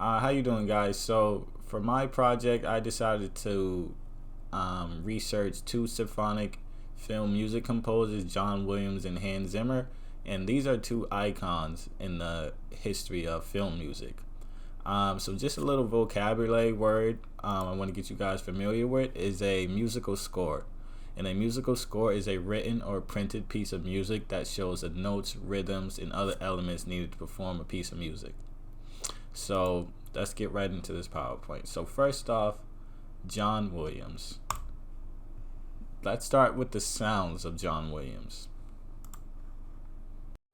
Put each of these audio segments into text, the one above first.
How you doing, guys? So for my project, I decided to research two symphonic film music composers, John Williams and Hans Zimmer, and these are two icons in the history of film music. So just a little vocabulary word I want to get you guys familiar with is a musical score. And a musical score is a written or printed piece of music that shows the notes, rhythms, and other elements needed to perform a piece of music. So let's get right into this PowerPoint. So first off, John Williams. Let's start with the sounds of John Williams.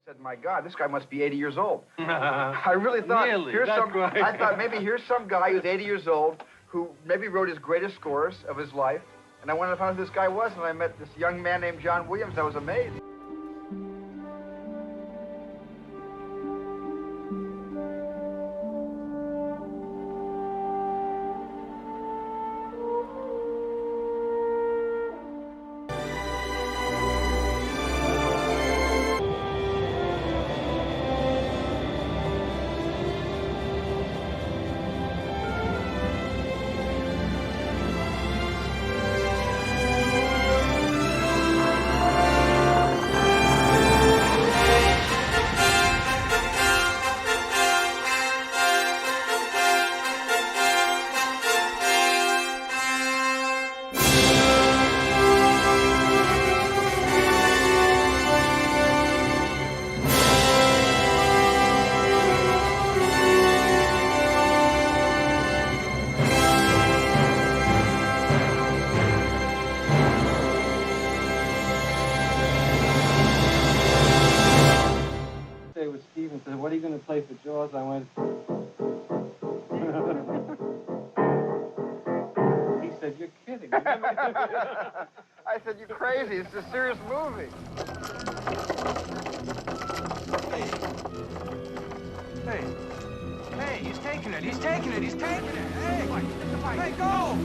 I said, my God, this guy must be 80 years old. I really thought, I thought maybe here's some guy who's 80 years old who maybe wrote his greatest scores of his life. And I wanted to find out who this guy was, and I met this young man named John Williams. I was amazed. With Steven said, "What are you going to play for Jaws?" I went. He said, "You're kidding." I said, you're crazy. It's a serious movie. Hey, he's taking it. He's taking it. He's taking it. Hey, go!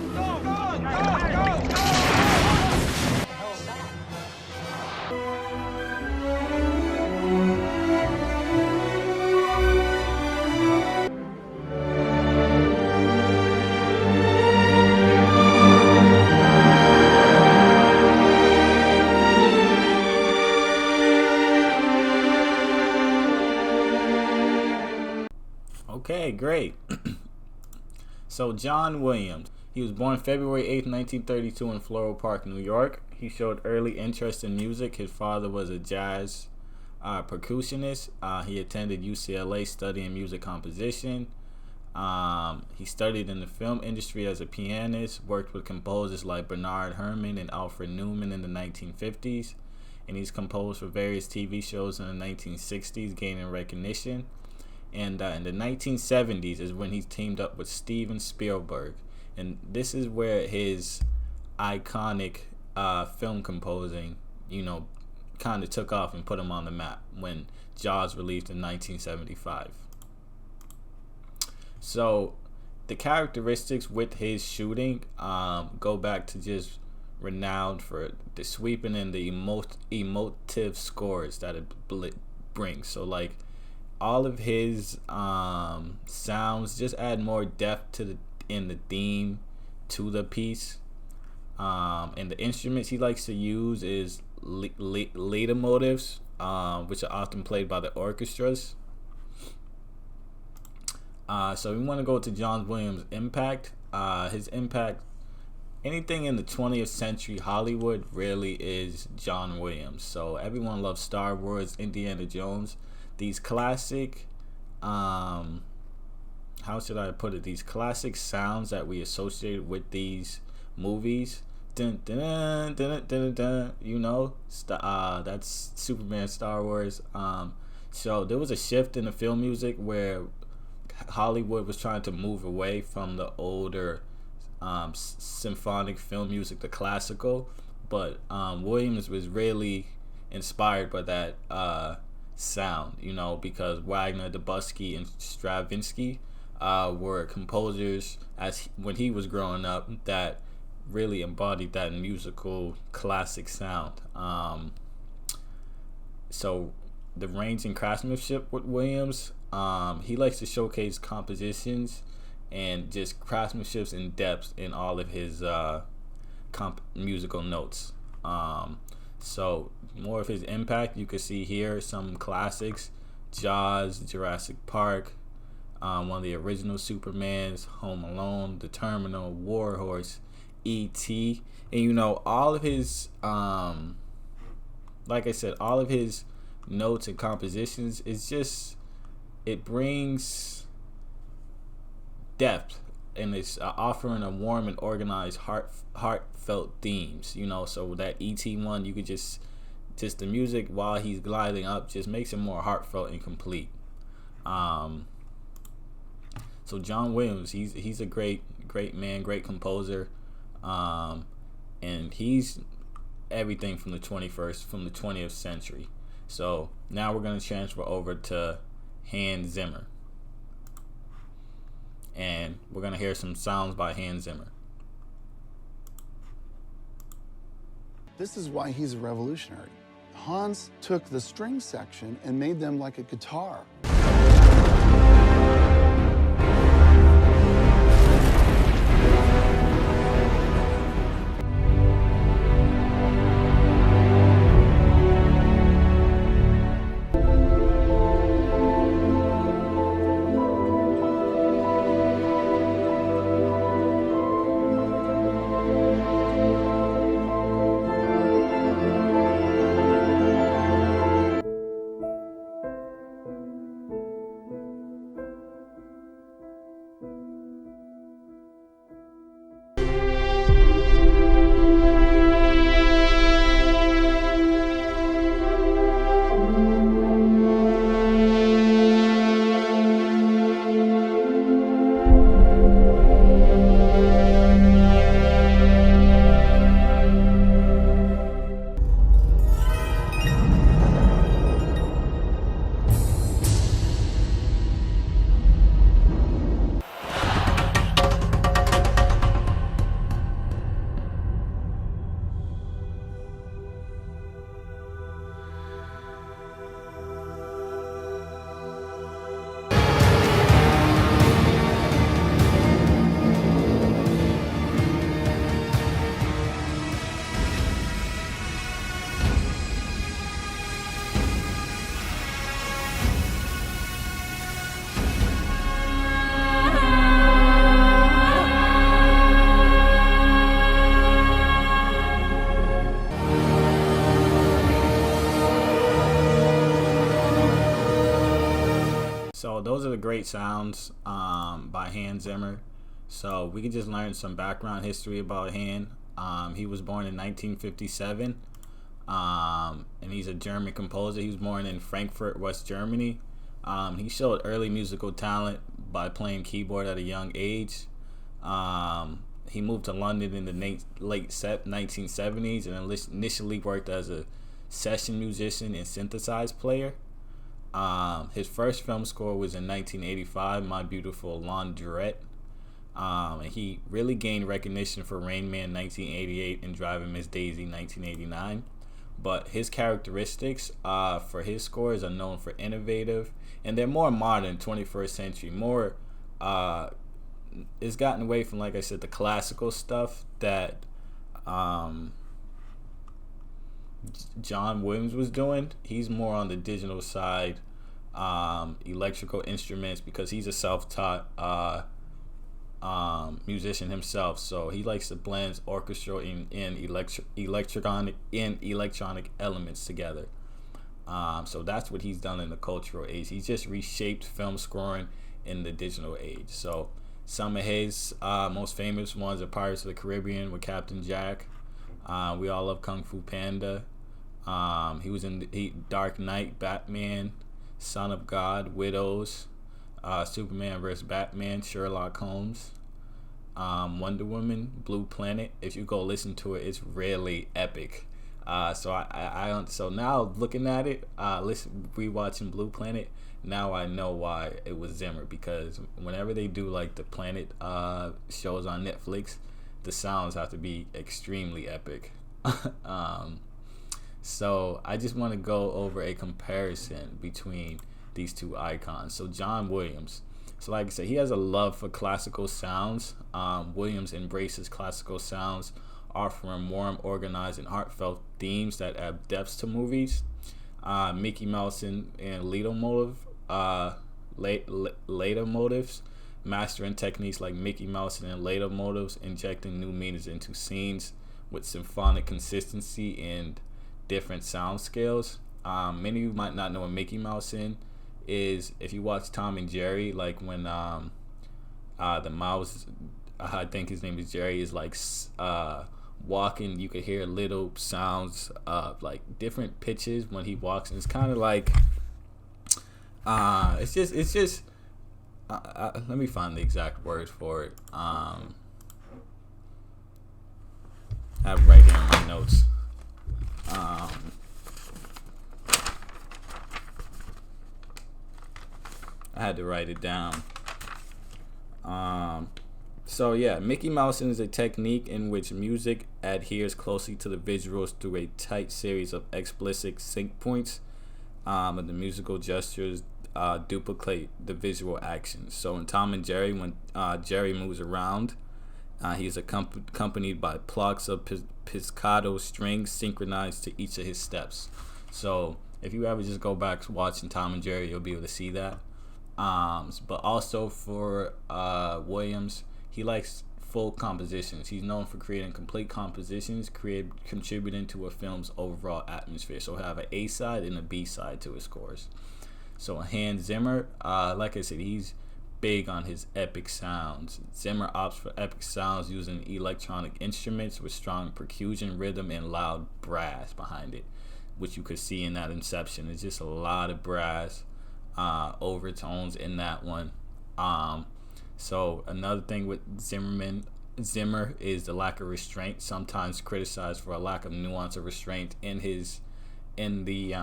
Okay, great. So John Williams, he was born February 8th, 1932 in Floral Park, New York. He showed early interest in music. His father was a jazz percussionist. He attended UCLA studying music composition. He studied in the film industry as a pianist, worked with composers like Bernard Herrmann and Alfred Newman in the 1950s, and he's composed for various TV shows in the 1960s, gaining recognition. And in the 1970s is when he teamed up with Steven Spielberg. And this is where his iconic film composing, kind of took off and put him on the map when Jaws released in 1975. So the characteristics with his shooting go back to just renowned for the sweeping and the emotive scores that it brings. So like, all of his sounds just add more depth in the theme to the piece. And the instruments he likes to use is leitmotifs, which are often played by the orchestras. So we want to go to John Williams' impact. His impact, anything in the 20th century Hollywood really is John Williams. So everyone loves Star Wars, Indiana Jones. These classic, how should I put it? These classic sounds that we associate with these movies. Dun, dun, dun, dun, dun, dun, that's Superman, Star Wars. So there was a shift in the film music where Hollywood was trying to move away from the older symphonic film music, the classical. But Williams was really inspired by that sound, because Wagner, Debussy, and Stravinsky were composers when he was growing up that really embodied that musical classic sound. So the range and craftsmanship with Williams, He likes to showcase compositions and just craftsmanship and depth in all of his musical notes. So more of his impact, you can see here some classics: Jaws, Jurassic Park, one of the original Supermans, Home Alone, The Terminal, War Horse, E.T. And you know, all of his like I said, all of his notes and compositions, it brings depth, and it's offering a warm and organized heartfelt themes, you know. So that E.T. one, you could just the music while he's gliding up just makes it more heartfelt and complete. So John Williams, he's a great man, great composer, and he's everything from the 20th century. So now we're going to transfer over to Hans Zimmer, and we're going to hear some sounds by Hans Zimmer. This is why he's a revolutionary. Hans took the string section and made them like a guitar. So those are the great sounds by Hans Zimmer. So we can just learn some background history about Han. He was born in 1957, and he's a German composer. He was born in Frankfurt, West Germany. He showed early musical talent by playing keyboard at a young age. He moved to London in the late 1970s and initially worked as a session musician and synthesizer player. His first film score was in 1985, My Beautiful Laundrette. And he really gained recognition for Rain Man 1988 and Driving Miss Daisy 1989. But his characteristics for his scores are known for innovative, and they're more modern, 21st century, more it's gotten away from, like I said, the classical stuff that John Williams was doing. He's more on the digital side, electrical instruments, because he's a self-taught musician himself. So he likes to blend orchestral and electronic elements together. So that's what he's done in the cultural age. He's just reshaped film scoring in the digital age. So some of his most famous ones are Pirates of the Caribbean with Captain Jack. We all love Kung Fu Panda. He was in Dark Knight, Batman, Son of God, Widows, Superman vs. Batman, Sherlock Holmes, Wonder Woman, Blue Planet. If you go listen to it, it's really epic. So now looking at it, rewatching Blue Planet, now I know why it was Zimmer, because whenever they do like the Planet shows on Netflix, the sounds have to be extremely epic. So I just want to go over a comparison between these two icons. So John Williams. So like I said, he has a love for classical sounds. Williams embraces classical sounds, offering warm, organized, and heartfelt themes that add depth to movies. Mickey Mouse and leitmotif, leitmotifs, mastering techniques like Mickey Mouse and leitmotifs, injecting new meanings into scenes with symphonic consistency and different sound scales. Many of you might not know what Mickey Mouse is. If you watch Tom and Jerry, like when the mouse, I think his name is Jerry, is like walking, you could hear little sounds of like different pitches when he walks, and it's kind of like it's just let me find the exact word for it. I have it right here in my notes. I had to write it down. So yeah, Mickey Mouse is a technique in which music adheres closely to the visuals through a tight series of explicit sync points, and the musical gestures duplicate the visual actions. So in Tom and Jerry, when Jerry moves around, he's accompanied by plucks of pizzicato strings synchronized to each of his steps. So if you ever just go back watching Tom and Jerry, you'll be able to see that. But also for Williams, he likes full compositions. He's known for creating complete compositions, contributing to a film's overall atmosphere. So he'll have an A side and a B side to his scores. So Hans Zimmer, like I said, he's big on his epic sounds. Zimmer opts for epic sounds using electronic instruments with strong percussion, rhythm, and loud brass behind it, which you could see in that Inception. It's just a lot of brass overtones in that one. So another thing with Zimmer is the lack of restraint, sometimes criticized for a lack of nuance or restraint in the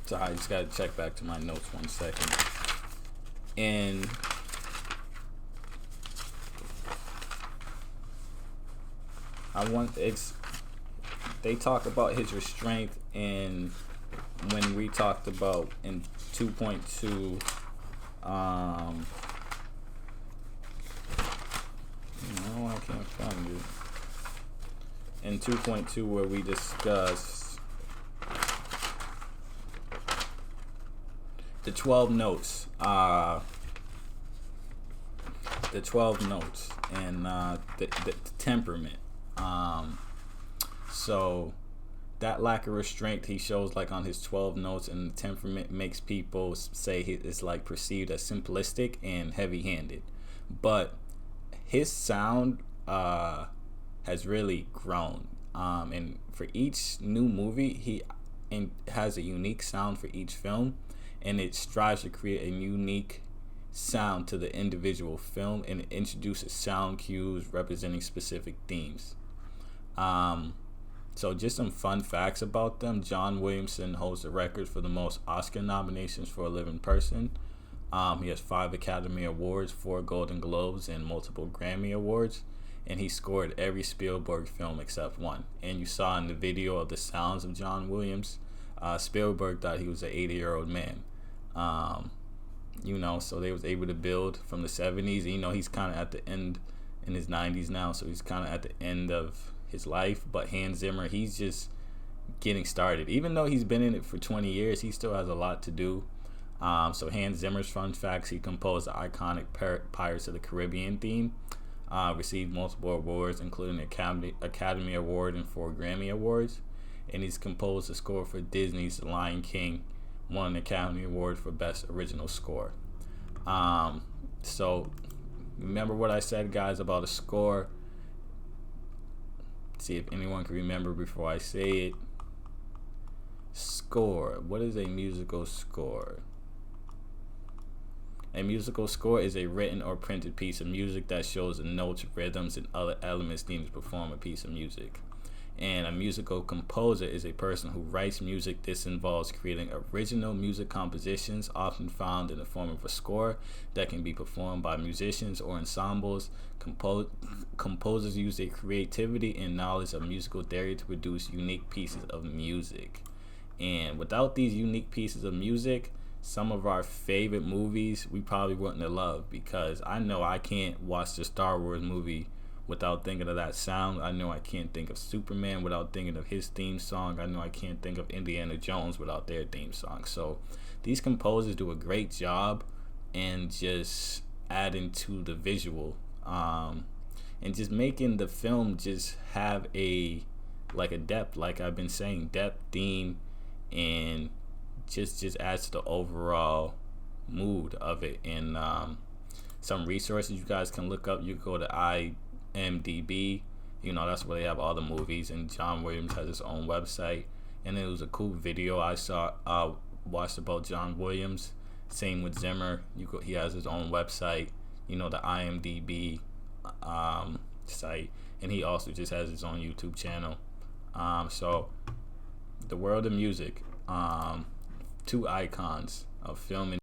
sorry, I just gotta check back to my notes 1 second. And they talk about his restraint in when we talked about in 2.2 no, I can't find it. In 2.2 where we discussed the 12 notes and the temperament. So that lack of restraint he shows like on his 12 notes and the temperament makes people say it's like perceived as simplistic and heavy-handed, but his sound has really grown, and for each new movie he has a unique sound for each film, and it strives to create a unique sound to the individual film, and it introduces sound cues representing specific themes. So just some fun facts about them. John Williamson holds the record for the most Oscar nominations for a living person. He has 5 Academy Awards, 4 Golden Globes, and multiple Grammy Awards. And he scored every Spielberg film except one. And you saw in the video of the sounds of John Williams, Spielberg thought he was an 80-year-old man. So they was able to build from the 70s. He's kind of at the end in his 90s now, so he's kind of at the end of his life. But Hans Zimmer, he's just getting started. Even though he's been in it for 20 years, he still has a lot to do. So Hans Zimmer's fun facts: he composed the iconic Pirates of the Caribbean theme, received multiple awards, including the Academy Award and 4 Grammy Awards, and he's composed the score for Disney's The Lion King, won an Academy Award for Best Original Score. So remember what I said, guys, about a score. See if anyone can remember before I say it. Score. What is a musical score? A musical score is a written or printed piece of music that shows the notes, rhythms, and other elements needed to perform a piece of music. And a musical composer is a person who writes music. This involves creating original music compositions, often found in the form of a score that can be performed by musicians or ensembles. Composers use their creativity and knowledge of musical theory to produce unique pieces of music. And without these unique pieces of music, some of our favorite movies we probably wouldn't have loved, because I know I can't watch the Star Wars movie without thinking of that sound. I know I can't think of Superman without thinking of his theme song. I know I can't think of Indiana Jones without their theme song. So these composers do a great job and just adding to the visual, and just making the film just have a depth, like I've been saying, depth, theme, and just adds to the overall mood of it. And some resources you guys can look up. You can go to IMDb, that's where they have all the movies, and John Williams has his own website. And it was a cool video I watched about John Williams. Same with Zimmer. He has his own website, the IMDb site, and he also just has his own YouTube channel. So the world of music, two icons of film and